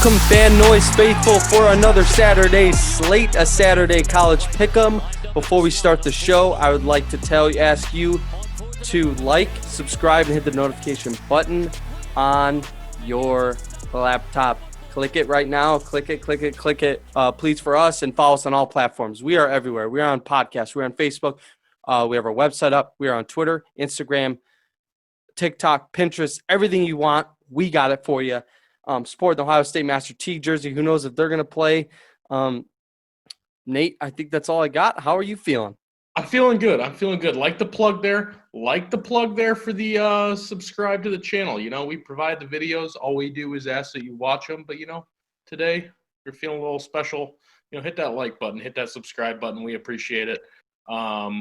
Welcome, FanNoise faithful, for another Saturday slate, a Saturday college pick'em. Before we start the show, I would like to ask you to like, subscribe, and hit the notification button on your laptop. Click it right now. Click it. Please, for us, and follow us on all platforms. We are everywhere. We are on podcasts. We're on Facebook. We have our website up. We are on Twitter, Instagram, TikTok, Pinterest, everything you want. We got it for you. Sport the Ohio State Master T jersey. Who knows if they're going to play? Nate, I think that's all I got. How are you feeling? I'm feeling good. Like the plug there for the subscribe to the channel. You know, we provide the videos. All we do is ask that you watch them. But, you know, today, if you're feeling a little special, you know, hit that like button, hit that subscribe button. We appreciate it. Got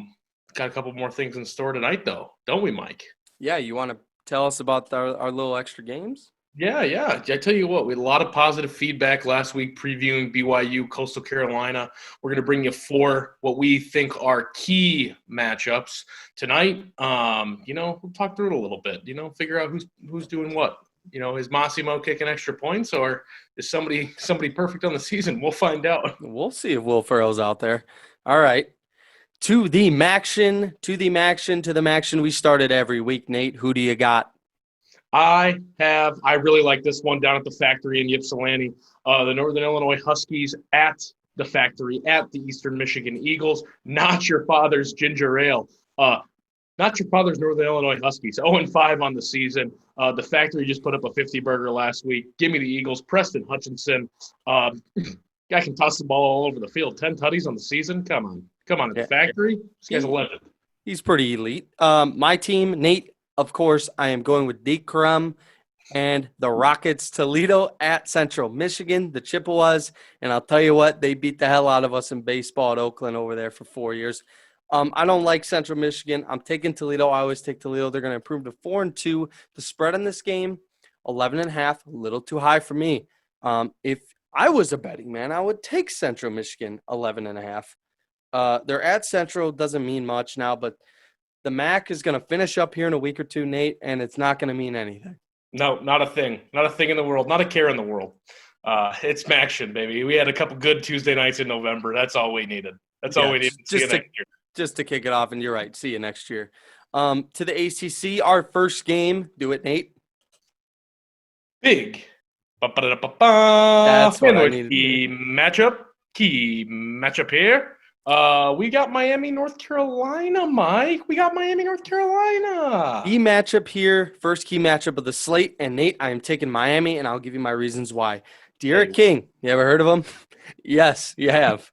a couple more things in store tonight, though. Don't we, Mike? Yeah, you want to tell us about our little extra games? Yeah. I tell you what, we had a lot of positive feedback last week previewing BYU, Coastal Carolina. We're going to bring you 4 what we think are key matchups tonight. You know, we'll talk through it a little bit, you know, figure out who's doing what. You know, is Massimo kicking extra points, or is somebody perfect on the season? We'll find out. We'll see if Will Ferrell's out there. All right. To the Maction. We started every week. Nate, who do you got? I really like this one down at the factory in Ypsilanti. The Northern Illinois Huskies at the factory at the Eastern Michigan Eagles. Not your father's ginger ale. Not your father's Northern Illinois Huskies. 0-5 on the season. The factory just put up a 50-burger last week. Give me the Eagles. Preston Hutchinson. Guy can toss the ball all over the field. 10 tutties on the season. Come on. At the factory. This guy's a legend. He's pretty elite. My team, Nate. Of course, I am going with Decorum and the Rockets. Toledo at Central Michigan, the Chippewas. And I'll tell you what, they beat the hell out of us in baseball at Oakland over there for 4 years. I don't like Central Michigan. I'm taking Toledo. I always take Toledo. They're going to improve to 4-2. The spread in this game, 11.5, a little too high for me. If I was a betting man, I would take Central Michigan 11.5. They're at Central. Doesn't mean much now, but the MAC is going to finish up here in a week or two, Nate, and it's not going to mean anything. No, not a thing. Not a thing in the world. Not a care in the world. It's MACtion, baby. We had a couple good Tuesday nights in November. That's all we needed. All we needed. Just to kick it off, and you're right. See you next year. To the ACC, our first game. Do it, Nate. Big. That's what I needed. Key matchup here. We got Miami, North Carolina, Mike. Key matchup here, first key matchup of the slate. And Nate, I am taking Miami, and I'll give you my reasons why. De'Aaron King, you ever heard of him? Yes, you have.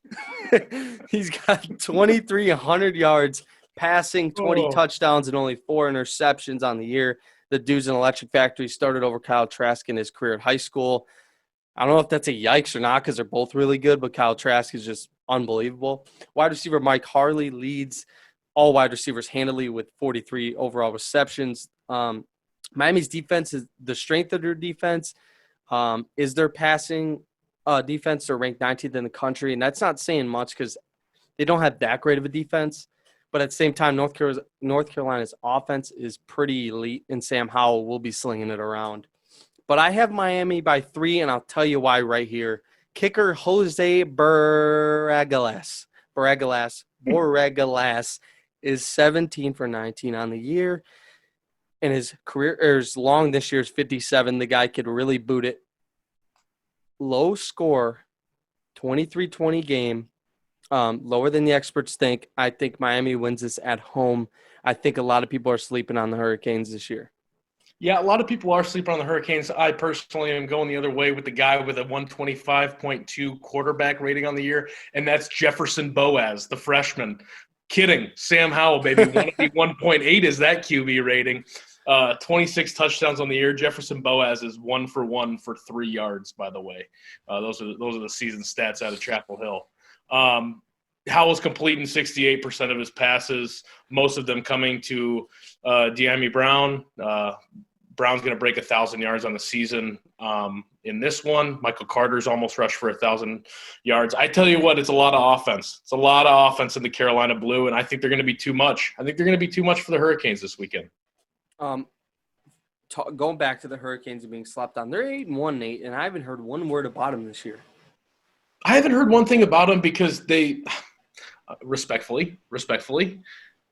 He's got 2,300 yards passing, 20 touchdowns, and only 4 interceptions on the year. The dude's an electric factory. Started over Kyle Trask in his career at high school. I don't know if that's a yikes or not because they're both really good, but Kyle Trask is just unbelievable. Wide receiver Mike Harley leads all wide receivers handily with 43 overall receptions. Miami's defense is the strength of their defense. Is their passing defense? They're ranked 19th in the country, and that's not saying much because they don't have that great of a defense. But at the same time, North Carolina's offense is pretty elite, and Sam Howell will be slinging it around. But I have Miami by 3, and I'll tell you why right here. Kicker Jose Borregales is 17 for 19 on the year. And his career is long this year is 57. The guy could really boot it. Low score, 23-20 game, lower than the experts think. I think Miami wins this at home. I think a lot of people are sleeping on the Hurricanes this year. Yeah, a lot of people are sleeping on the Hurricanes. I personally am going the other way with the guy with a 125.2 quarterback rating on the year, and that's Jefferson Boaz, the freshman. Kidding. Sam Howell, baby. 1.8 is that QB rating. 26 touchdowns on the year. Jefferson Boaz is 1 for 1 for 3 yards, by the way. Those are the season stats out of Chapel Hill. Howell's completing 68% of his passes, most of them coming to De'Ami Brown. Brown's going to break 1,000 yards on the season in this one. Michael Carter's almost rushed for 1,000 yards. I tell you what, it's a lot of offense. It's a lot of offense in the Carolina Blue, and I think they're going to be too much. I think they're going to be too much for the Hurricanes this weekend. going back to the Hurricanes and being slapped on. They're 8-1, Nate, and I haven't heard one word about them this year. I haven't heard one thing about them because they, respectfully,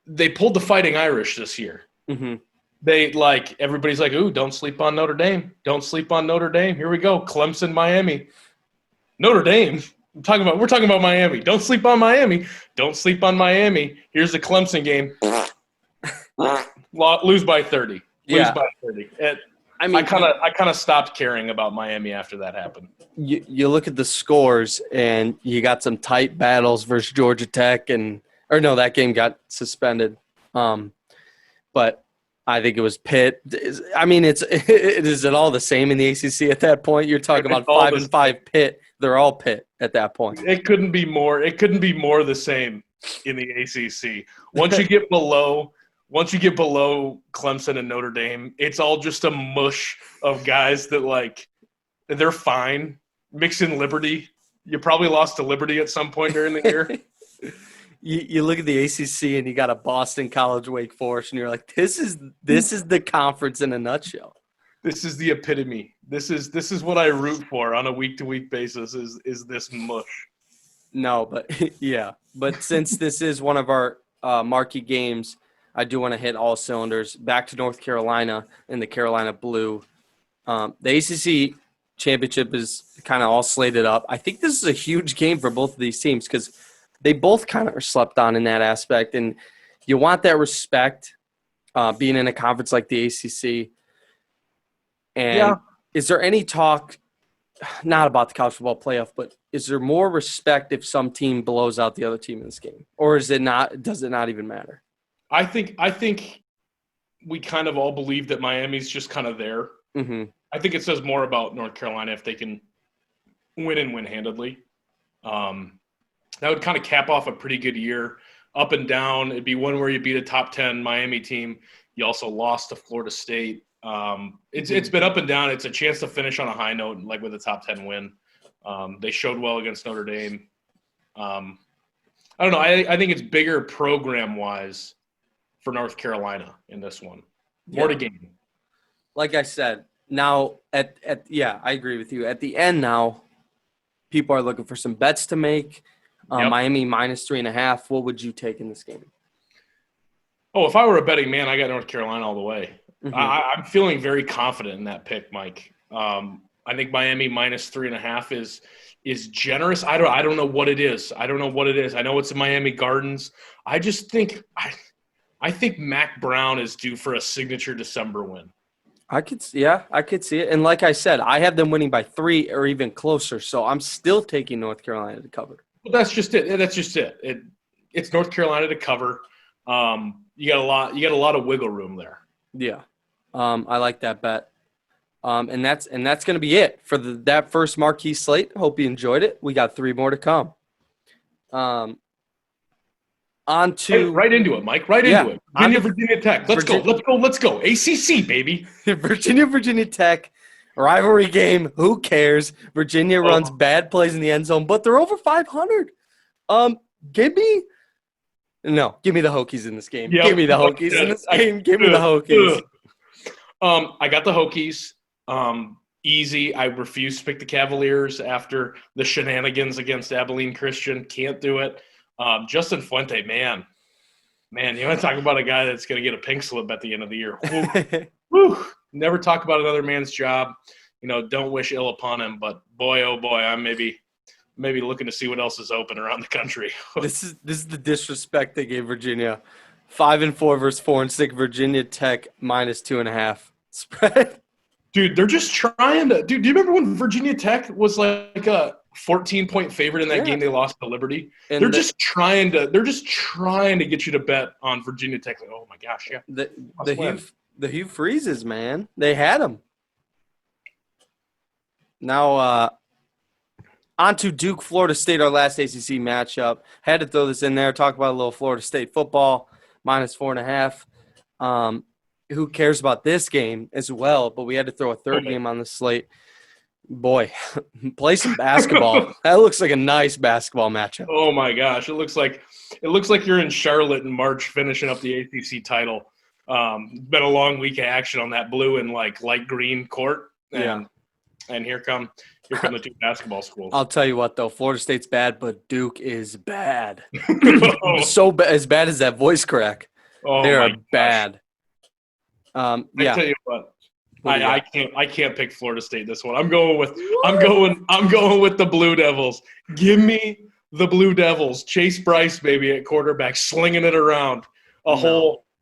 they pulled the Fighting Irish this year. Mm-hmm. They everybody's like, ooh, don't sleep on Notre Dame. Don't sleep on Notre Dame. Here we go. Clemson, Miami. Notre Dame. We're talking about Miami. Don't sleep on Miami. Don't sleep on Miami. Here's the Clemson game. Lose by 30. Lose by 30. I kind of stopped caring about Miami after that happened. You look at the scores, and you got some tight battles versus Georgia Tech, that game got suspended. But I think it was Pitt. I mean, is it all the same in the ACC at that point? You're talking about 5-5 Pitt. They're all Pitt at that point. It couldn't be more. It couldn't be more the same in the ACC. Once you get below Clemson and Notre Dame, it's all just a mush of guys that they're fine. Mix in Liberty. You probably lost to Liberty at some point during the year. You look at the ACC and you got a Boston College, Wake Forest, and you're like, this is the conference in a nutshell. This is the epitome. This is what I root for on a week-to-week basis is this mush. No, but yeah. But since this is one of our marquee games, I do want to hit all cylinders. Back to North Carolina in the Carolina Blue. The ACC championship is kind of all slated up. I think this is a huge game for both of these teams because they both kind of are slept on in that aspect. And you want that respect being in a conference like the ACC. And is there any talk, not about the college football playoff, but is there more respect if some team blows out the other team in this game? Or is it not? Does it not even matter? I think we kind of all believe that Miami's just kind of there. Mm-hmm. I think it says more about North Carolina if they can win and win handedly. That would kind of cap off a pretty good year. Up and down, it'd be one where you beat a top 10 Miami team. You also lost to Florida State. It's been up and down. It's a chance to finish on a high note, like with a top 10 win. They showed well against Notre Dame. I don't know. I think it's bigger program-wise for North Carolina in this one. More to gain. Like I said, now I agree with you. At the end now, people are looking for some bets to make. Miami -3.5. What would you take in this game? Oh, if I were a betting man, I got North Carolina all the way. Mm-hmm. I'm feeling very confident in that pick, Mike. I think Miami -3.5 is generous. I don't know what it is. I know it's in Miami Gardens. I just think I think Mac Brown is due for a signature December win. I could see it. And like I said, I have them winning by 3 or even closer. So I'm still taking North Carolina to cover. Well, that's just it. It's North Carolina to cover. You got a lot of wiggle room there. Yeah. I like that bet. And that's going to be it for that first marquee slate. Hope you enjoyed it. We got 3 more to come. On to right into it, Mike. Right into it. Virginia Tech. Let's go. ACC, baby. Virginia Tech. Rivalry game. Who cares? Virginia runs bad plays in the end zone, but they're over 500. Give me the Hokies in this game. Yep. Give me the Hokies in this game. Give me the Hokies. I got the Hokies. Easy. I refuse to pick the Cavaliers after the shenanigans against Abilene Christian. Can't do it. Justin Fuente, man, you want to talk about a guy that's going to get a pink slip at the end of the year. Woo. Never talk about another man's job. Don't wish ill upon him, but boy, oh boy, I'm maybe looking to see what else is open around the country. This is the disrespect they gave Virginia. 5-4 versus 4-6. Virginia Tech -2.5 spread. Dude, they're just trying to. Dude, do you remember when Virginia Tech was like a 14-point favorite in that game they lost to Liberty? And they're just trying to get you to bet on Virginia Tech. Like, oh my gosh, yeah. The Hugh Freezes, man. They had him. Now, on to Duke, Florida State, our last ACC matchup. Had to throw this in there. Talk about a little Florida State football, -4.5. Who cares about this game as well? But we had to throw a third game on the slate. Boy, play some basketball. That looks like a nice basketball matchup. Oh my gosh, it looks like you're in Charlotte in March finishing up the ACC title. Been a long week of action on that blue and like light green court. And here come the two basketball schools. I'll tell you what, though. Florida State's bad, but Duke is bad. Oh. As bad as that voice crack. Oh, They are my gosh. bad. I tell you what. I can't pick Florida State this one. I'm going with the Blue Devils. Give me the Blue Devils. Chase Bryce, baby, at quarterback, slinging it around.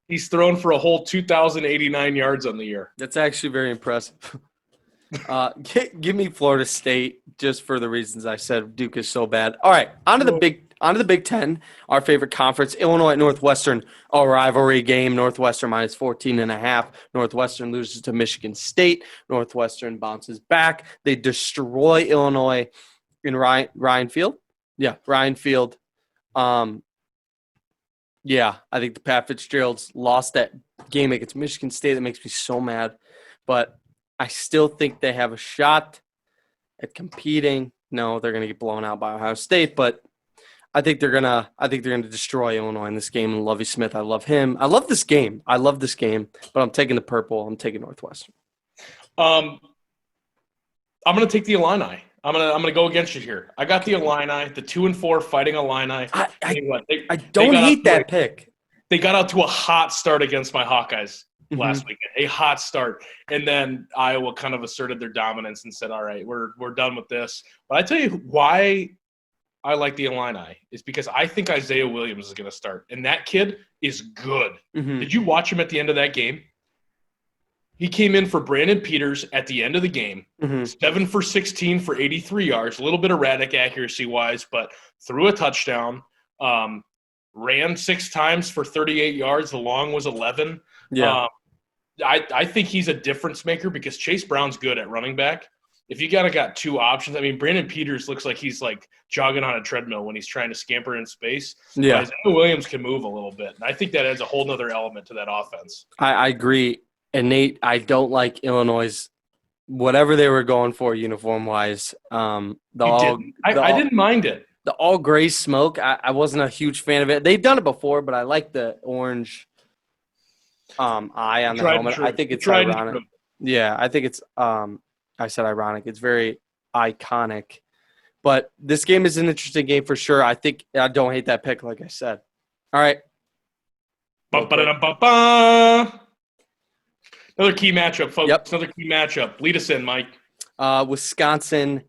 He's thrown for a whole 2,089 yards on the year. That's actually very impressive. Give me Florida State just for the reasons I said. Duke is so bad. All right, on to the Big Ten, our favorite conference. Illinois at Northwestern, a rivalry game. Northwestern minus 14.5. Northwestern loses to Michigan State. Northwestern bounces back. They destroy Illinois in Ryan Field. Yeah, Ryan Field. I think the Pat Fitzgeralds lost that game against Michigan State. That makes me so mad, but I still think they have a shot at competing. No, they're going to get blown out by Ohio State, but I think they're gonna destroy Illinois in this game. And Lovie Smith, I love him. I love this game, but I'm taking the purple. I'm taking Northwestern. I'm going to take the Illini. I'm gonna go against you here. I got the Illini, the 2-4 Fighting Illini. I don't hate that pick. They got out to a hot start against my Hawkeyes last weekend, a hot start, and then Iowa kind of asserted their dominance and said, "All right, we're done with this." But I tell you why I like the Illini is because I think Isaiah Williams is going to start, and that kid is good. Mm-hmm. Did you watch him at the end of that game? He came in for Brandon Peters at the end of the game, 7 for 16 for 83 yards, a little bit erratic accuracy-wise, but threw a touchdown, ran 6 times for 38 yards. The long was 11. Yeah. I think he's a difference maker because Chase Brown's good at running back. If you got 2 options, I mean, Brandon Peters looks like he's like jogging on a treadmill when he's trying to scamper in space. Yeah. Isaiah Williams can move a little bit, and I think that adds a whole nother element to that offense. I agree. And Nate, I don't like Illinois' whatever they were going for uniform-wise. I didn't mind it. The all-gray smoke, I wasn't a huge fan of it. They've done it before, but I like the orange eye on the helmet. I think it's ironic. Yeah, I think it's I said ironic. It's very iconic. But this game is an interesting game for sure. I don't hate that pick, like I said. All right. Another key matchup, folks. Yep. Another key matchup. Lead us in, Mike. Wisconsin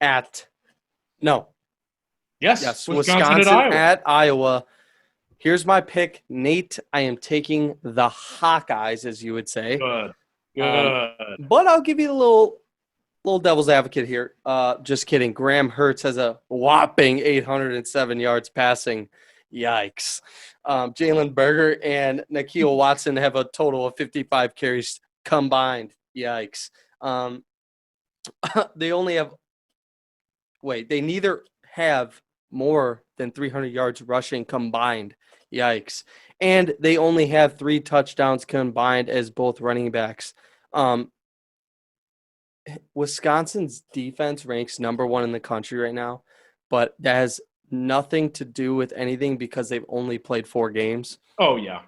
at – no. Yes. Wisconsin at Iowa. Here's my pick. Nate, I am taking the Hawkeyes, as you would say. Good. But I'll give you a little devil's advocate here. Just kidding. Graham Hurts has a whopping 807 yards passing. Yikes. Jalen Berger and Nakeem Watson have a total of 55 carries combined. Yikes. They neither have more than 300 yards rushing combined. Yikes. And they only have 3 touchdowns combined as both running backs. Wisconsin's defense ranks number 1 in the country right now, but that has nothing to do with anything because they've only played 4 games. Oh, yeah.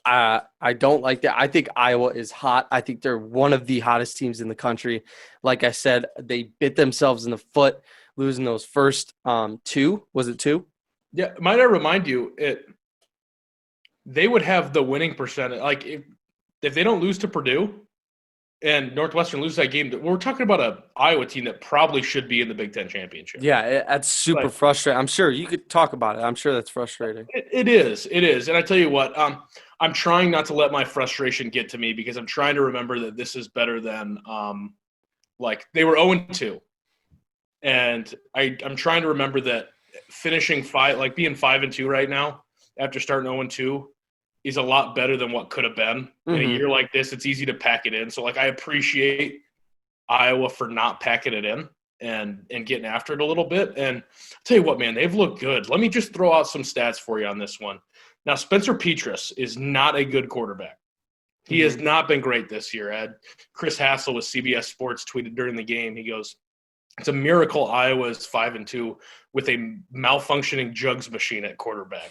I don't like that. I think Iowa is hot. I think they're one of the hottest teams in the country. Like I said, they bit themselves in the foot losing those first 2. Was it 2? Yeah. Might I remind you, they would have the winning percentage. Like if they don't lose to Purdue and Northwestern loses that game, we're talking about an Iowa team that probably should be in the Big Ten championship. Yeah, that's super frustrating. I'm sure you could talk about it. I'm sure that's frustrating. It is. And I tell you what, I'm trying not to let my frustration get to me because I'm trying to remember that this is better than they were 0-2. And I'm trying to remember that finishing being 5-2 right now after starting 0-2 is a lot better than what could have been. In a year like this, it's easy to pack it in. So, I appreciate Iowa for not packing it in and getting after it a little bit. And I'll tell you what, man, they've looked good. Let me just throw out some stats for you on this one. Now, Spencer Petras is not a good quarterback. He has not been great this year. Chris Hassel with CBS Sports tweeted during the game. He goes, "It's a miracle Iowa is 5-2 with a malfunctioning jugs machine at quarterback."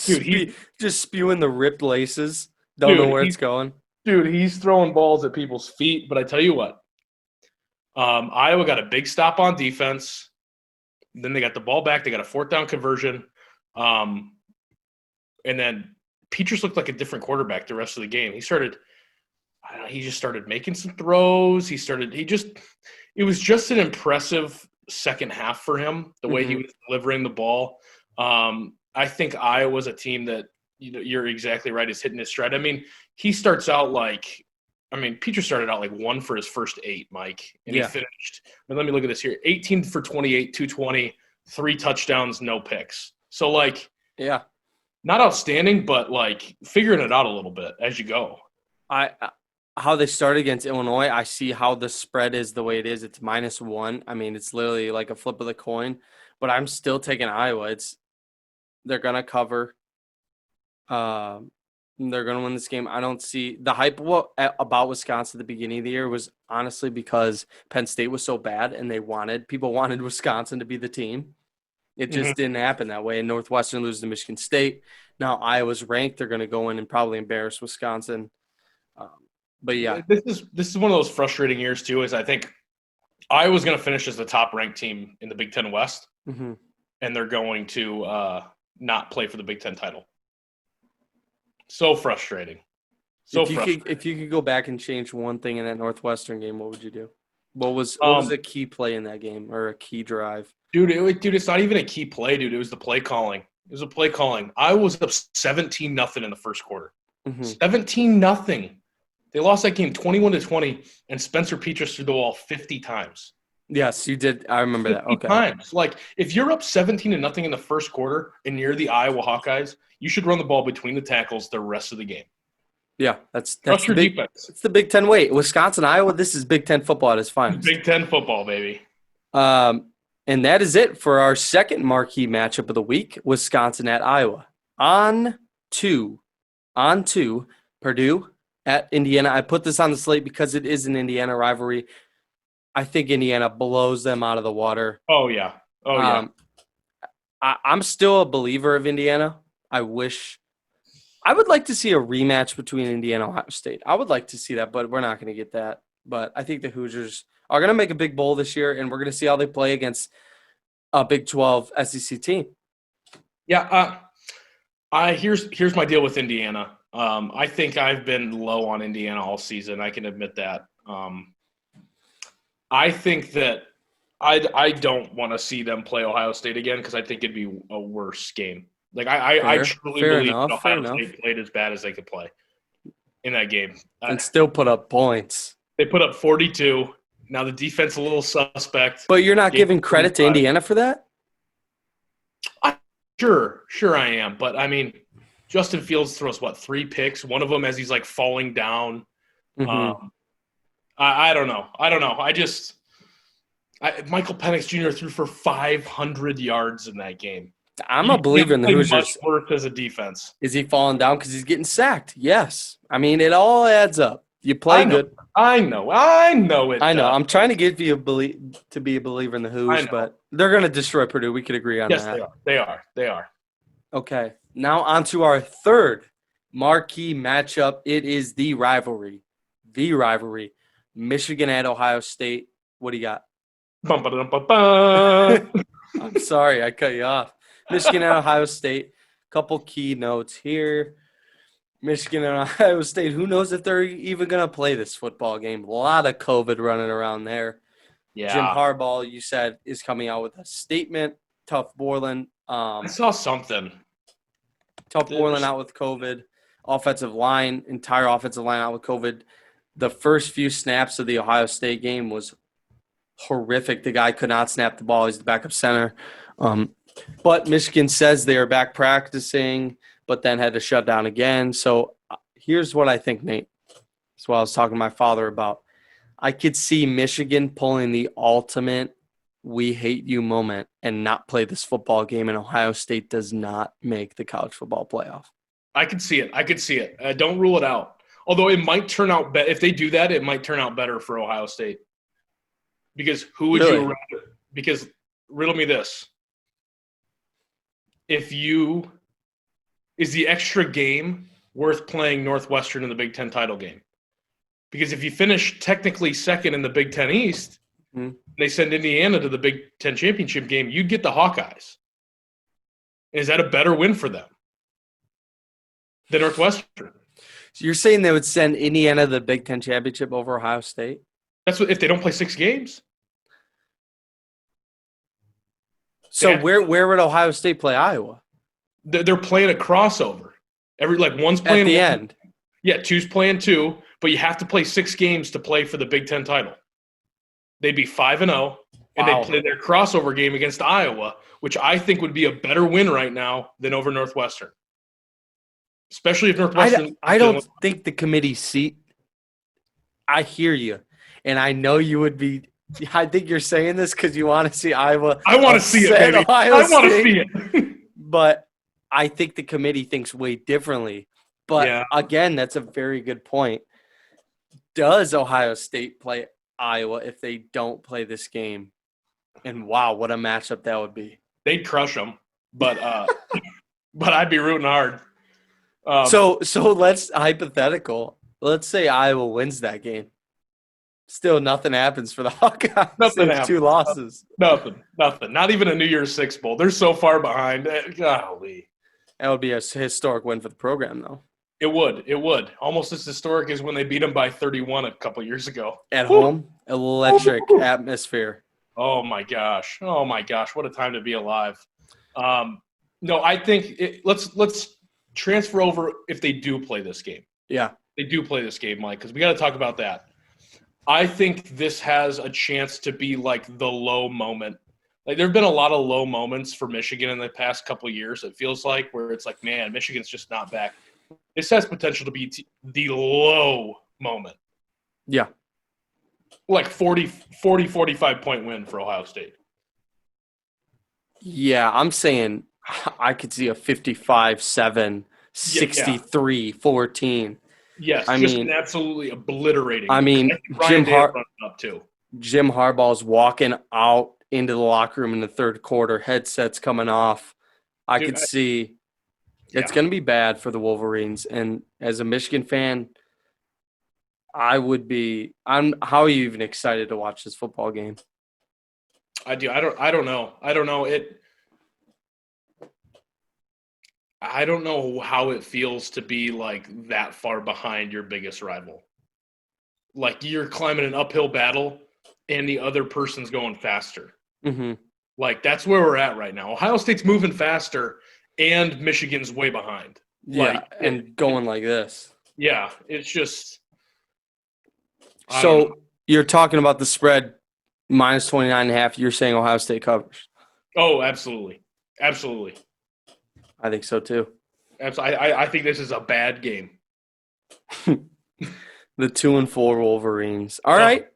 Dude, just spewing the ripped laces. Don't know where it's going. Dude, he's throwing balls at people's feet. But I tell you what, Iowa got a big stop on defense. Then they got the ball back. They got a 4th down conversion. And then Petrus looked like a different quarterback the rest of the game. He just started making some throws. It was just an impressive second half for him, the way he was delivering the ball. I think Iowa's a team that, you're exactly right, is hitting his stride. I mean, Petrus started out like 1 for his first 8, Mike. And he finished, let me look at this here, 18 for 28, 220, 3 touchdowns, no picks. So, not outstanding, but, figuring it out a little bit as you go. How they started against Illinois, I see how the spread is the way it is. It's -1. I mean, it's literally like a flip of the coin. But I'm still taking Iowa. They're going to cover. They're going to win this game. I don't see the hype about Wisconsin at the beginning of the year was honestly because Penn State was so bad and people wanted Wisconsin to be the team. It just didn't happen that way. And Northwestern loses to Michigan State. Now Iowa's ranked. They're going to go in and probably embarrass Wisconsin. But yeah, this is one of those frustrating years too. Is I think Iowa's going to finish as the top ranked team in the Big Ten West, and they're going to not play for the Big Ten title. So frustrating. If you could go back and change one thing in that Northwestern game, what would you do? What was a key play in that game or a key drive? Dude, it's not even a key play, dude. It was the play calling. I was up 17-0 in the first quarter. 17-0. They lost that game 21-20, and Spencer Petras threw the ball 50 times. Yes, you did. I remember that. Okay. Times. If you're up 17-0 in the first quarter and you're the Iowa Hawkeyes, you should run the ball between the tackles the rest of the game. Yeah, that's your defense. It's the Big Ten way. Wisconsin, Iowa, this is Big Ten football at its finest. Big Ten football, baby. And that is it for our second marquee matchup of the week, Wisconsin at Iowa. On to Purdue at Indiana. I put this on the slate because it is an Indiana rivalry. I think Indiana blows them out of the water. Oh, yeah. I'm still a believer of Indiana. I would like to see a rematch between Indiana and Ohio State. I would like to see that, but we're not going to get that. But I think the Hoosiers are going to make a big bowl this year, and we're going to see how they play against a Big 12 SEC team. Yeah. Here's my deal with Indiana. I think I've been low on Indiana all season. I can admit that. I think that I don't want to see them play Ohio State again because I think it'd be a worse game. I truly believe that Ohio State played as bad as they could play in that game. And still put up points. They put up 42. Now the defense a little suspect. But you're not giving credit to Indiana for that? Sure I am. But, I mean, Justin Fields throws, 3 picks? One of them as he's, falling down. I don't know. Michael Penix Jr. threw for 500 yards in that game. I'm a believer in the Hoosiers. Much work as a defense. Is he falling down because he's getting sacked? Yes. I mean, it all adds up. You play good. I know it. I know. I'm trying to get you to be a believer in the Hoos, but they're going to destroy Purdue. We could agree on that. Yes, they are. Okay. Now on to our third marquee matchup. It is the rivalry. Michigan at Ohio State. What do you got? I'm sorry, I cut you off. Michigan at Ohio State. Couple key notes here. Michigan and Ohio State, who knows if they're even going to play this football game. A lot of COVID running around there. Yeah. Jim Harbaugh, you said, is coming out with a statement. Tough Borland. I saw something. Tough Borland out with COVID. Entire offensive line out with COVID. The first few snaps of the Ohio State game was horrific. The guy could not snap the ball. He's the backup center. But Michigan says they are back practicing, but then had to shut down again. So here's what I think, Nate. That's what I was talking to my father about. I could see Michigan pulling the ultimate we hate you moment and not play this football game, and Ohio State does not make the college football playoff. I could see it. Don't rule it out. Although it might turn out better. If they do that, it might turn out better for Ohio State. Because who would you rather? Because riddle me this. If you is the extra game worth playing Northwestern in the Big Ten title game? Because if you finish technically second in the Big Ten East, they send Indiana to the Big Ten championship game, you'd get the Hawkeyes. Is that a better win for them than Northwestern? So you're saying they would send Indiana to the Big Ten championship over Ohio State? That's what if they don't play 6 games. So where would Ohio State play Iowa? They're playing a crossover. One's playing at the one, end. Yeah, 2's playing 2, but you have to play 6 games to play for the Big Ten title. They'd be 5-0, and they'd play their crossover game against Iowa, which I think would be a better win right now than over Northwestern. Especially if Northwestern. I don't think the committee seat. I hear you, and I know you would be. I think you're saying this because you want to see Iowa. I want to see it, baby. I want to see it. But I think the committee thinks way differently. But again, that's a very good point. Does Ohio State play Iowa if they don't play this game? And wow, what a matchup that would be. They'd crush them, but but I'd be rooting hard. So let's hypothetical. Let's say Iowa wins that game. Still, nothing happens for the Hawkeyes. Nothing happens. 2 losses. Nothing. Not even a New Year's Six bowl. They're so far behind. Golly. That would be a historic win for the program, though. It would. Almost as historic as when they beat them by 31 a couple years ago. At home, electric atmosphere. Oh my gosh! What a time to be alive. No, I think let's transfer over if they do play this game. Yeah, they do play this game, Mike, because we got to talk about that. I think this has a chance to be like the low moment. Like there have been a lot of low moments for Michigan in the past couple of years. It feels like where it's like, man, Michigan's just not back. This has potential to be the low moment. Yeah. Like 45-point win for Ohio State. Yeah, I'm saying I could see a 55-7, 63-14. Yes, an absolutely obliterating. I mean, Jim Jim Harbaugh's walking out into the locker room in the third quarter, headsets coming off. I could see it's going to be bad for the Wolverines. And as a Michigan fan, how are you even excited to watch this football game? I do. I don't know. I don't know how it feels to be like that far behind your biggest rival. Like you're climbing an uphill battle and the other person's going faster. Mm-hmm. Like that's where we're at right now. Ohio State's moving faster and Michigan's way behind. Yeah, going like this. Yeah, it's just. So you're talking about the spread minus 29.5. You're saying Ohio State covers. Oh, absolutely. Absolutely. I think so too. I think this is a bad game. The 2-4 Wolverines. All right.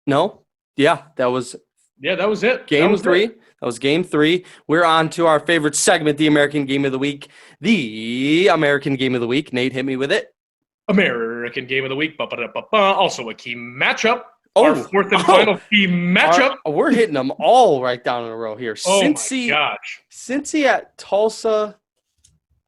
No. Yeah, that was it. Game 3. That was game 3. We're on to our favorite segment, the American Game of the Week. The American Game of the Week. Nate, hit me with it. American Game of the Week. Also a key matchup. Our fourth and final key matchup. We're hitting them all right down in a row here. My gosh. Cincy at Tulsa.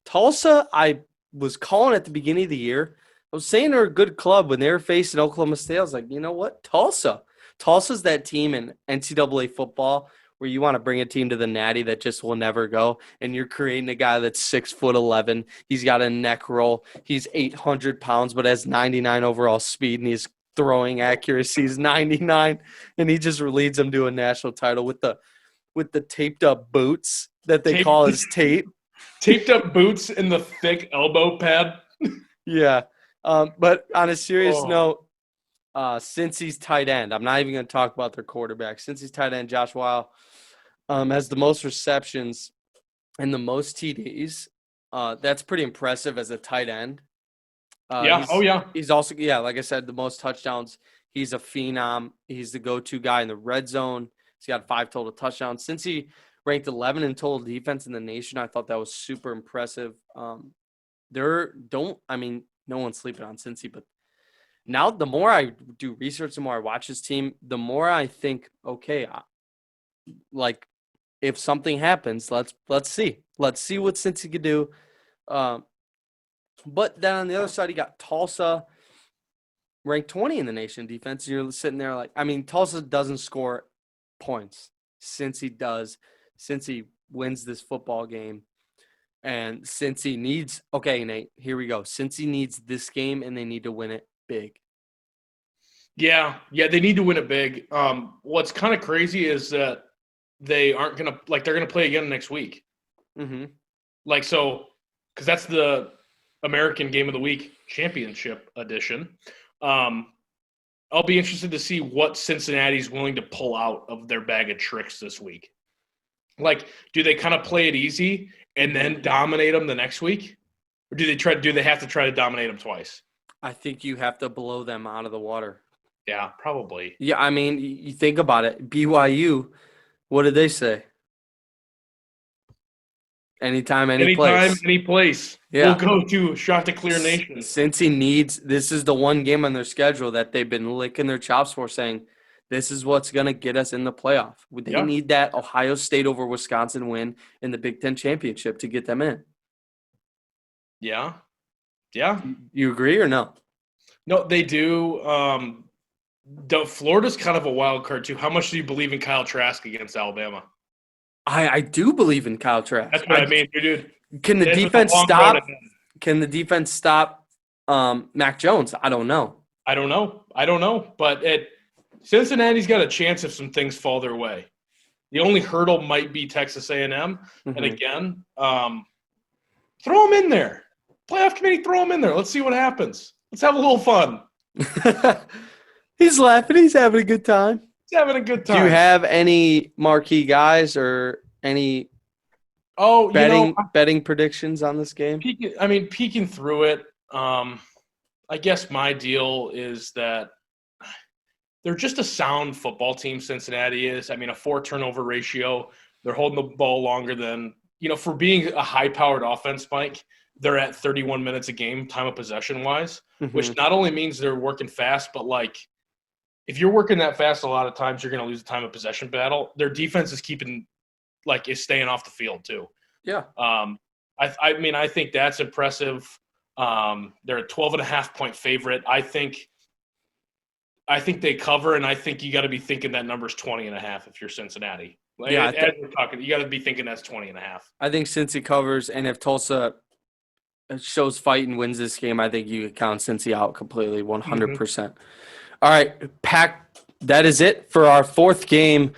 Tulsa, I was calling at the beginning of the year. I was saying they're a good club when they were facing Oklahoma State. I was like, you know what? Tulsa's that team in NCAA football where you want to bring a team to the Natty that just will never go, and you're creating a guy that's 6'11". He's got a neck roll. He's 800 pounds, but has 99 overall speed, and he's throwing accuracy is 99, and he just leads them to a national title with the taped up boots that they call his tape. Taped up boots in the thick elbow pad. Yeah. But on a serious note, Cincy's tight end, I'm not even going to talk about their quarterback. Cincy's tight end, Josh Weil, has the most receptions and the most TDs. That's pretty impressive as a tight end. He's also, like I said, the most touchdowns. He's a phenom. He's the go-to guy in the red zone. He's got 5 total touchdowns. Since he ranked 11 in total defense in the nation, I thought that was super impressive. No one's sleeping on Cincy, but now the more I do research, the more I watch his team, the more I think, okay, if something happens, let's see. Let's see what Cincy could do. But then on the other side, you got Tulsa, ranked 20 in the nation defense. You're sitting there like, I mean, Tulsa doesn't score points. Cincy does. Cincy wins this football game. And Cincy needs, okay, Nate, here we go. Cincy needs this game, and they need to win it big. Yeah, they need to win it big. What's kind of crazy is that they aren't going to – like, they're going to play again next week. Mm-hmm. Like, so – because that's the American Game of the Week Championship edition. I'll be interested to see what Cincinnati's willing to pull out of their bag of tricks this week. Like, do they kind of play it easy and then dominate them the next week? Or do they have to try to dominate them twice? I think you have to blow them out of the water. Yeah, probably. Yeah, I mean, you think about it. BYU, what did they say? Anytime, any place. Yeah. We'll go to shot to clear nation. Cincy needs – this is the one game on their schedule that they've been licking their chops for, saying this is what's going to get us in the playoff. They need that Ohio State over Wisconsin win in the Big Ten championship to get them in. Yeah. You agree or no? No, they do. Florida's kind of a wild card, too. How much do you believe in Kyle Trask against Alabama? I do believe in Kyle Trask. That's what I mean, dude. Can the defense stop? Can the defense stop Mac Jones? I don't know. But Cincinnati's got a chance if some things fall their way. The only hurdle might be Texas A&M. Mm-hmm. And again, throw them in there. Playoff committee, throw them in there. Let's see what happens. Let's have a little fun. He's laughing. He's having a good time. He's having a good time. Do you have any marquee guys or any betting predictions on this game? Peeking through it, I guess my deal is that they're just a sound football team, Cincinnati is. I mean, a 4 turnover ratio. They're holding the ball longer than, for being a high-powered offense, Mike, they're at 31 minutes a game, time of possession-wise, which not only means they're working fast, but, like, if you're working that fast, a lot of times you're going to lose the time of possession battle. Their defense is is staying off the field too. Yeah. I think that's impressive. They're a 12.5-point favorite. I think they cover, and I think you got to be thinking that number's 20.5 if you're Cincinnati. As we're talking, you got to be thinking that's 20.5. I think Cincy covers, and if Tulsa shows fight and wins this game, I think you count Cincy out completely, 100%. Mm-hmm. All right, that is it for our 4th game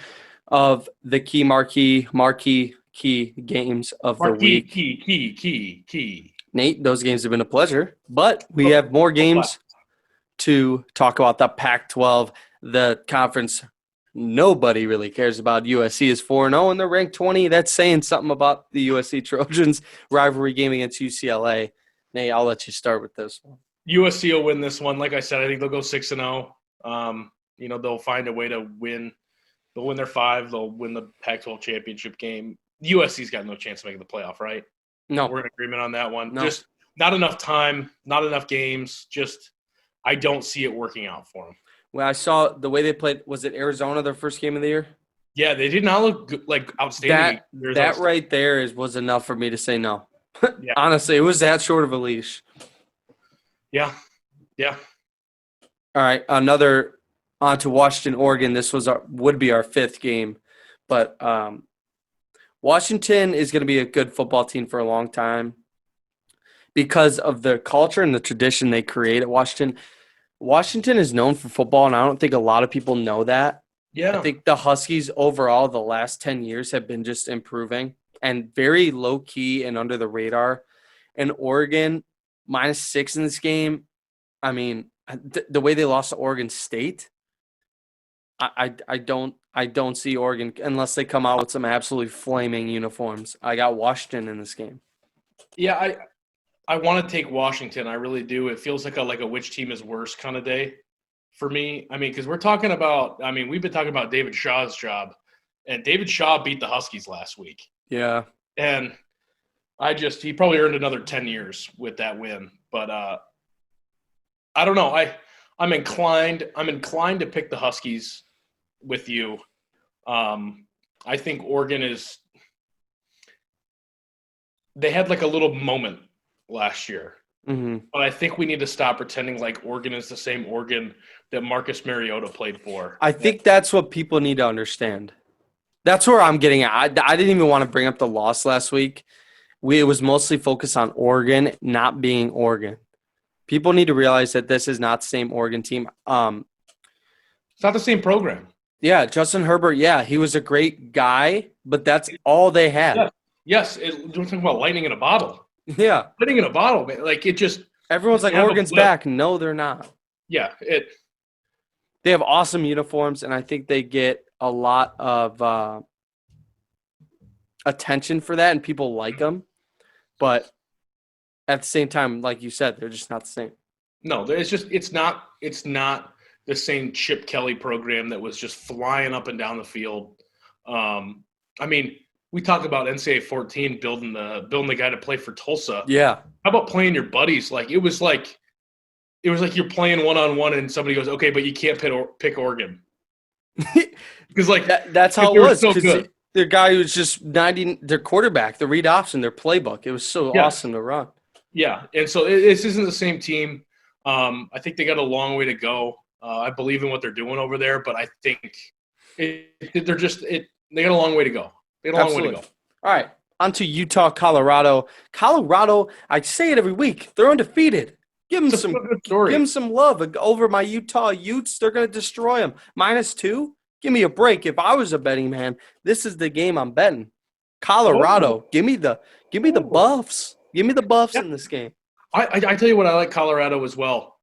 of the key marquee games of the week. Key. Nate, those games have been a pleasure, but we have more games to talk about. The Pac-12, the conference nobody really cares about. USC is 4-0, and they're ranked 20. That's saying something about the USC Trojans rivalry game against UCLA. Nate, I'll let you start with this one. USC will win this one. Like I said, I think they'll go 6-0. They'll find a way to win. They'll win their 5. They'll win the Pac-12 championship game. USC's got no chance of making the playoff, right? No. We're in agreement on that one. No. Just not enough time, not enough games. Just I don't see it working out for them. Well, I saw the way they played. Was it Arizona, their first game of the year? Yeah, they did not look good, like outstanding. That right there was enough for me to say no. Yeah. Honestly, it was that short of a leash. Yeah. All right, on to Washington, Oregon. This would be our 5th game, but Washington is going to be a good football team for a long time because of the culture and the tradition they create at Washington. Washington is known for football, and I don't think a lot of people know that. Yeah. I think the Huskies overall the last 10 years have been just improving and very low-key and under the radar. And Oregon, -6 in this game, I mean, the way they lost to Oregon State, I don't see Oregon unless they come out with some absolutely flaming uniforms. I got Washington in this game. Yeah, I want to take Washington. I really do. It feels like a which team is worse kind of day for me. I mean, because we've been talking about David Shaw's job, and David Shaw beat the Huskies last week. Yeah. And he probably earned another 10 years with that win. But I don't know. I'm inclined to pick the Huskies with you. I think Oregon is – they had like a little moment last year. Mm-hmm. But I think we need to stop pretending like Oregon is the same Oregon that Marcus Mariota played for. I think that's what people need to understand. That's where I'm getting at. I didn't even want to bring up the loss last week. It was mostly focused on Oregon not being Oregon. People need to realize that this is not the same Oregon team. It's not the same program. Yeah, Justin Herbert, yeah, he was a great guy, but that's all they had. Yes, we're talking about lightning in a bottle. Yeah. Lightning in a bottle, man. Like, it just – everyone's like, Oregon's back. No, they're not. Yeah. They have awesome uniforms, and I think they get a lot of attention for that, and people like them. But at the same time, like you said, they're just not the same. No, it's not the same Chip Kelly program that was just flying up and down the field. I mean, we talk about NCAA 14 building the guy to play for Tulsa. Yeah. How about playing your buddies? Like, it was like you're playing one-on-one and somebody goes, okay, but you can't pick Oregon. Because like that's how it was. So good. Their guy was just 90. Their quarterback, the read option, their playbook. It was so awesome to run. Yeah, and so this isn't the same team. I think they got a long way to go. I believe in what they're doing over there, but I think they got a long way to go. They got a long way to go. All right, on to Utah, Colorado. Colorado, I say it every week. They're undefeated. Give them some love over my Utah Utes. They're going to destroy them. -2. Give me a break. If I was a betting man, this is the game I'm betting. Colorado, give me the buffs. Give me the buffs in this game. I tell you what, I like Colorado as well.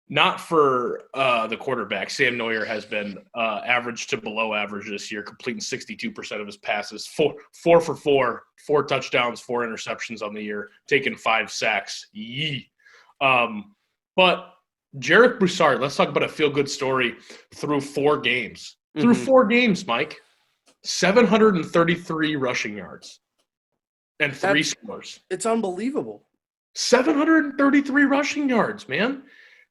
Not for the quarterback. Sam Neuer has been average to below average this year, completing 62% of his passes, 4 for 4, 4 touchdowns, 4 interceptions on the year, taking 5 sacks. Yee. But Jarek Broussard, let's talk about a feel-good story through 4 games. Through 4 games, Mike, 733 rushing yards and 3 scores. It's unbelievable. 733 rushing yards, man.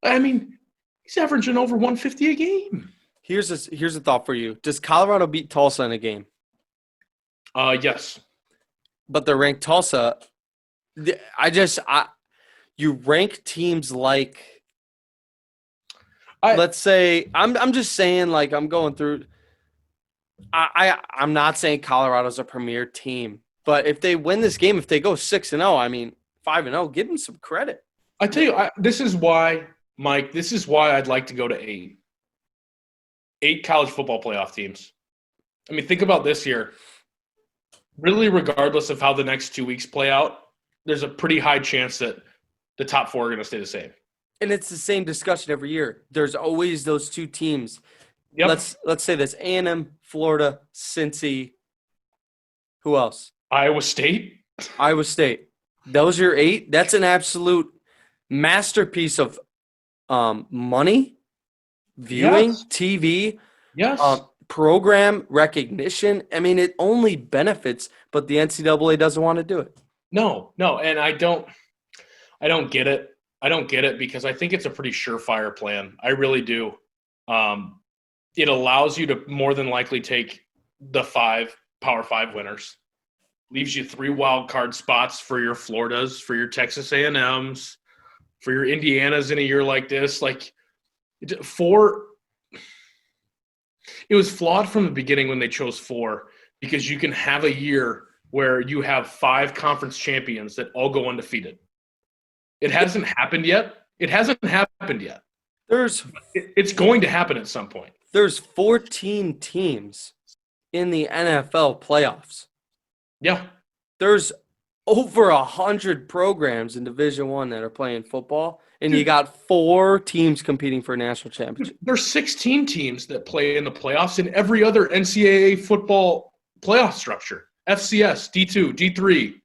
I mean, he's averaging over 150 a game. Here's a thought for you. Does Colorado beat Tulsa in a game? Yes. But they're ranked Tulsa. You rank teams like let's say I'm just saying, like, I'm going through I'm not saying Colorado's a premier team, but if they win this game, if they go 6-0, I mean 5-0, give them some credit. I tell you, this is why, Mike, this is why I'd like to go to 8. 8 college football playoff teams. I mean, think about this year. Really, regardless of how the next 2 weeks play out, there's a pretty high chance that the top 4 are going to stay the same. And it's the same discussion every year. There's always those 2 teams. Yep. Let's say this: A&M, Florida, Cincy. Who else? Iowa State. Those are your 8. That's an absolute masterpiece of money, viewing, yes. TV, yes, program recognition. I mean, it only benefits, but the NCAA doesn't want to do it. No, and I don't get it. I don't get it because I think it's a pretty surefire plan. I really do. It allows you to more than likely take the 5 Power 5 winners. Leaves you 3 wild card spots for your Floridas, for your Texas A&Ms, for your Indianas in a year like this. Like, it was flawed from the beginning when they chose 4, because you can have a year where you have 5 conference champions that all go undefeated. It hasn't happened yet. It's going to happen at some point. There's 14 teams in the NFL playoffs. Yeah. There's over 100 programs in Division I that are playing football, and you got 4 teams competing for a national championship. There's 16 teams that play in the playoffs in every other NCAA football playoff structure. FCS, D2, D3.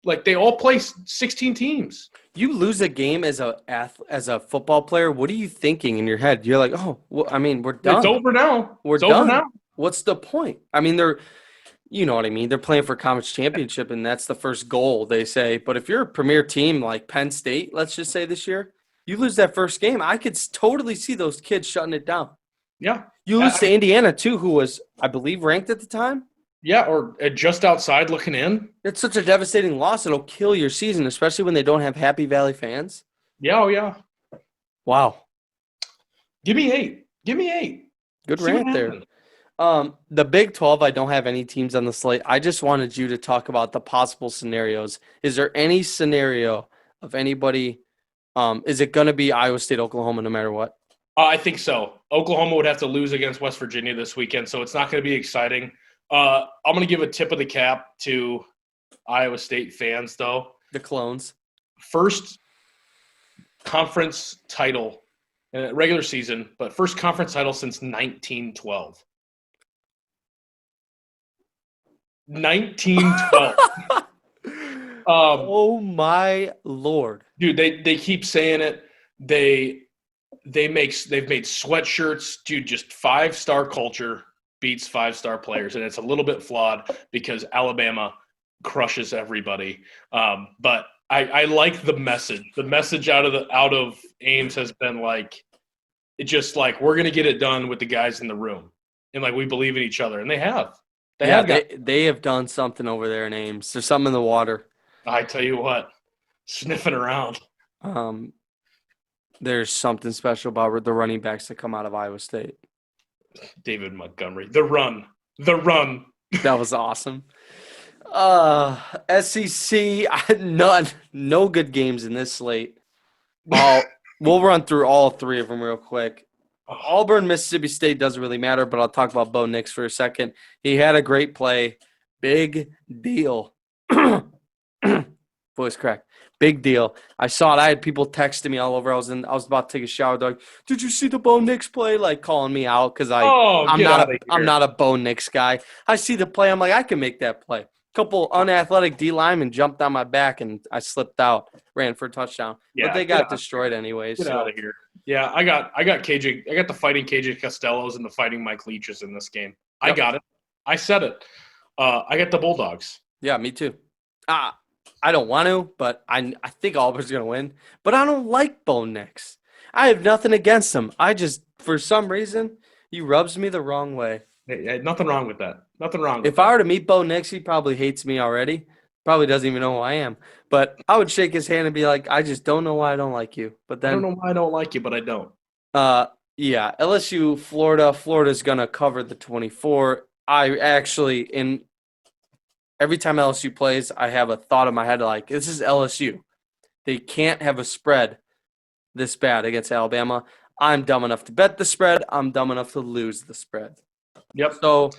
Like, they all play 16 teams. You lose a game as a football player, what are you thinking in your head? You're like, oh, well, I mean, we're done. It's over now. We're done. Over now. What's the point? I mean, you know what I mean? They're playing for conference championship, and that's the first goal, they say. But if you're a premier team like Penn State, let's just say this year, you lose that first game, I could totally see those kids shutting it down. Yeah. You lose to Indiana, too, who was, I believe, ranked at the time. Yeah, or just outside looking in. It's such a devastating loss. It'll kill your season, especially when they don't have Happy Valley fans. Yeah, oh yeah. Wow. Give me 8. Give me 8. Good See rant there. The Big 12, I don't have any teams on the slate. I just wanted you to talk about the possible scenarios. Is there any scenario of anybody? Is it going to be Iowa State, Oklahoma, no matter what? I think so. Oklahoma would have to lose against West Virginia this weekend, so it's not going to be exciting. I'm going to give a tip of the cap to Iowa State fans, though. The clones. First conference title, regular season, but first conference title since 1912. 1912. Oh my Lord, dude! They keep saying it. They've made sweatshirts, dude. Just 5-star culture beats 5-star players, and it's a little bit flawed because Alabama crushes everybody. But I like the message. The message out of Ames has been like, it's just like we're gonna get it done with the guys in the room, and like we believe in each other, and they have. They have done something over there in Ames. There's something in the water. I tell you what, sniffing around. There's something special about the running backs that come out of Iowa State. David Montgomery, the run. That was awesome. SEC, no good games in this slate. We'll run through all 3 of them real quick. Auburn, Mississippi State doesn't really matter, but I'll talk about Bo Nix for a second. He had a great play. Big deal. Voice crack. Big deal. I saw it. I had people texting me all over. I was about to take a shower. They're like, "Did you see the Bo Nix play?" Like calling me out because I'm not a Bo Nix guy. I see the play. I'm like, I can make that play. Couple unathletic D linemen jumped on my back and I slipped out, ran for a touchdown. Yeah, but they got destroyed anyways. Get out of here. Yeah, I got KJ. I got the fighting KJ Costellos and the fighting Mike Leaches in this game. I got it. I said it. I got the Bulldogs. Yeah, me too. I don't want to, but I think Auburn's going to win. But I don't like Bo Nix. I have nothing against him. I just, for some reason, he rubs me the wrong way. Hey, nothing wrong with that. Nothing wrong with If I were to meet Bo Nix, he probably hates me already. Probably doesn't even know who I am. But I would shake his hand and be like, I just don't know why I don't like you. But then I don't know why I don't like you, but I don't. Yeah, LSU, Florida. Florida's going to cover the 24. I actually, every time LSU plays, I have a thought in my head like, this is LSU. They can't have a spread this bad against Alabama. I'm dumb enough to bet the spread. I'm dumb enough to lose the spread. Yep. So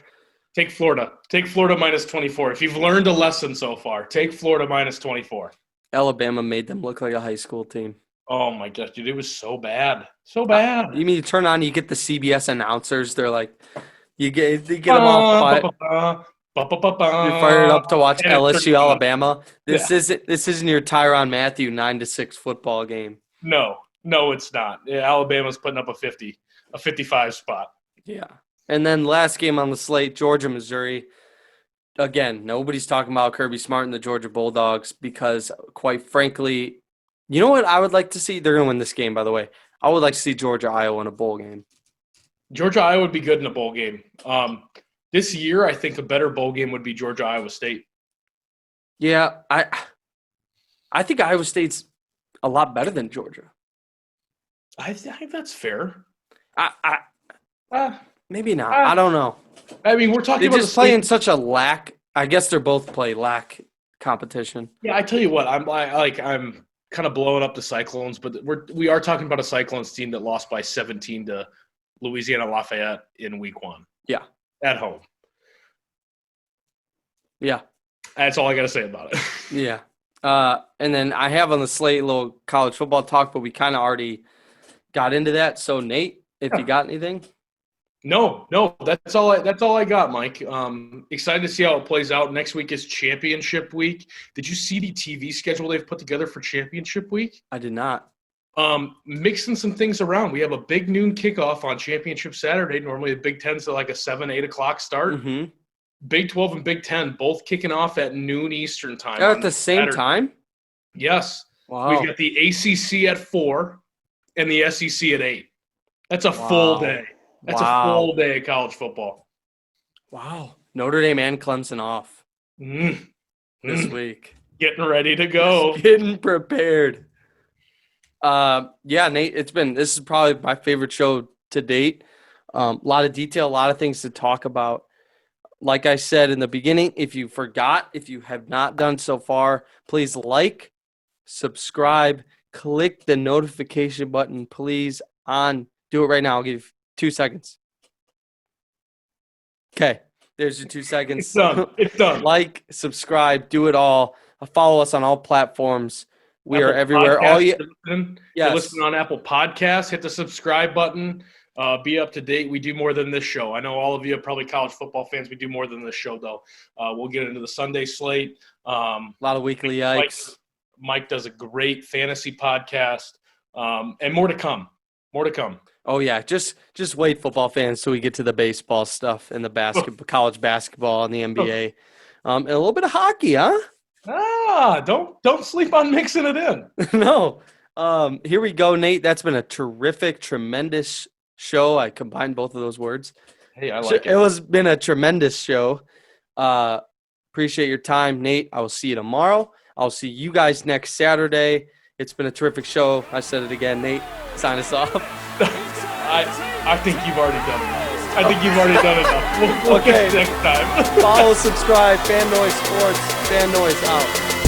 take Florida. Take Florida minus 24. If you've learned a lesson so far, take Florida minus 24. Alabama made them look like a high school team. Oh, my gosh, dude. It was so bad. So bad. You mean you turn on, you get the CBS announcers. They're like, you get them all fired. You're fired up to watch LSU Alabama. This isn't your Tyrann Mathieu 9-6 football game. No, it's not. Yeah, Alabama's putting up a 55 spot. Yeah. And then last game on the slate, Georgia, Missouri. Again, nobody's talking about Kirby Smart and the Georgia Bulldogs because, quite frankly, you know what I would like to see? They're going to win this game, by the way. I would like to see Georgia, Iowa in a bowl game. Georgia, Iowa would be good in a bowl game. This year, I think a better bowl game would be Georgia, Iowa State. Yeah, I think Iowa State's a lot better than Georgia. I think that's fair. Maybe not. I don't know. I mean, we're talking about just playing such a lack. I guess they're both play lack competition. Yeah, I tell you what, I'm kind of blowing up the Cyclones, but we are talking about a Cyclones team that lost by 17 to Louisiana Lafayette in week 1. Yeah. At home. Yeah. That's all I got to say about it. Yeah. And then I have on the slate a little college football talk, but we kind of already got into that. So, Nate, if you got anything? No, that's all I got, Mike. Excited to see how it plays out. Next week is championship week. Did you see the TV schedule they've put together for championship week? I did not. Mixing some things around. We have a big noon kickoff on championship Saturday. Normally the Big Ten's at like a 7, 8 o'clock start. Mm-hmm. Big 12 and Big 10 both kicking off at noon Eastern time. At the same time? Yes. Wow. We've got the ACC at 4 and the SEC at 8. That's a full day. That's a full day of college football. Wow. Notre Dame and Clemson off this week. Getting ready to go. Just getting prepared. Yeah, Nate, this is probably my favorite show to date. A lot of detail, a lot of things to talk about. Like I said in the beginning, if you have not done so far, please like, subscribe, click the notification button, please. Do it right now. I'll give you 2 seconds. Okay, there's your 2 seconds. It's done. It's done. Like, subscribe, do it all. Follow us on all platforms. We are everywhere. You're listening on Apple Podcasts. Hit the subscribe button. Be up to date. We do more than this show. I know all of you are probably college football fans. We do more than this show, though. We'll get into the Sunday slate. A lot of weekly yikes. Mike does a great fantasy podcast, and more to come. More to come. Oh yeah, just wait, football fans, till we get to the baseball stuff and the college basketball and the NBA, and a little bit of hockey, huh? Don't sleep on mixing it in. No. Here we go, Nate. That's been a terrific, tremendous show. I combined both of those words. Hey, I like it. It has been a tremendous show. Appreciate your time, Nate. I will see you tomorrow. I'll see you guys next Saturday. It's been a terrific show. I said it again, Nate. Sign us off. I think you've already done enough. I think you've already done enough. We'll get next time. Follow, subscribe, FanNoise Sports. FanNoise out.